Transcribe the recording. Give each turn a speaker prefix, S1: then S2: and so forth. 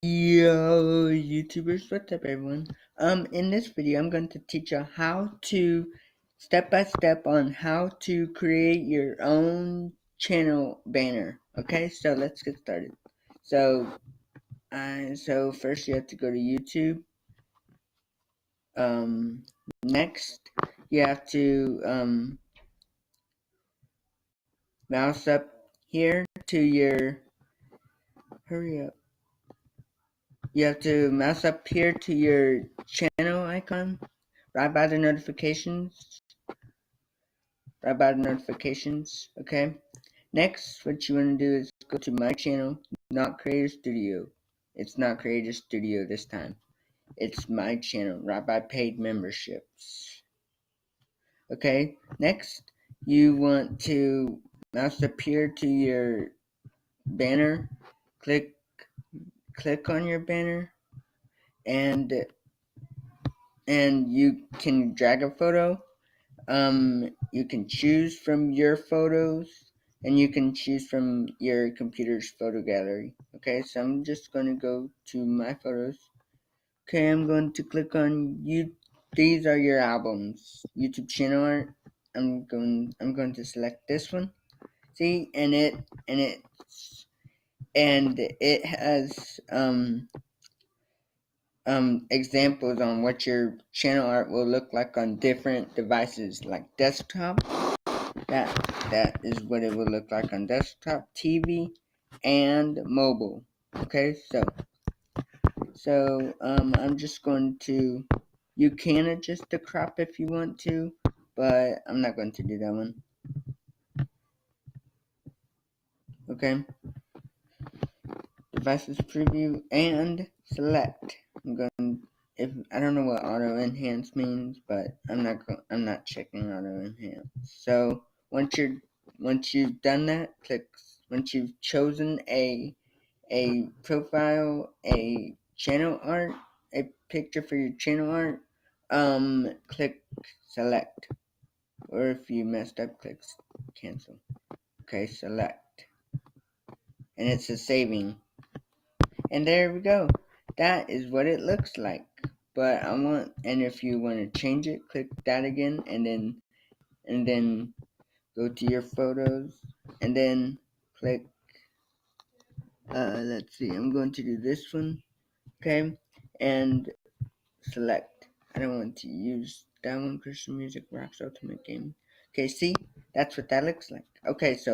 S1: Yo, YouTubers, what's up, everyone? In this video, I'm going to teach you how to step by step on how to create your own channel banner. Okay, so let's get started. So first you have to go to YouTube. Next, you have to mouse up here to your. Hurry up. You have to mouse up here to your channel icon, right by the notifications. Okay. Next, what you want to do is go to my channel, not Creator Studio. It's not Creator Studio this time. It's my channel, right by paid memberships. Okay. Next, you want to mouse up here to your banner. Click on your banner, and you can drag a photo. You can choose from your photos, and you can choose from your computer's photo gallery. Okay, so I'm just going to go to my photos. Okay, I'm going to click on you. These are your albums. YouTube channel art. I'm going to select this one. See, and it has examples on what your channel art will look like on different devices, like desktop. That is what it will look like on desktop, TV, and mobile. Okay, so I'm just going to. You can adjust the crop if you want to, but I'm not going to do that one. Okay, devices preview and select. I'm going. If I don't know what auto enhance means, but I'm not checking auto enhance. So once you've done that, once you've chosen a profile, a channel art, a picture for your channel art, click select. Or if you messed up, click cancel. Okay, select. And it's a saving. And there we go. That is what it looks like. But and if you want to change it, click that again, and then go to your photos, and then click, let's see, I'm going to do this one, okay, and select. I don't want to use that one, Christian Music Rocks Ultimate Game. Okay, see, that's what that looks like. Okay, so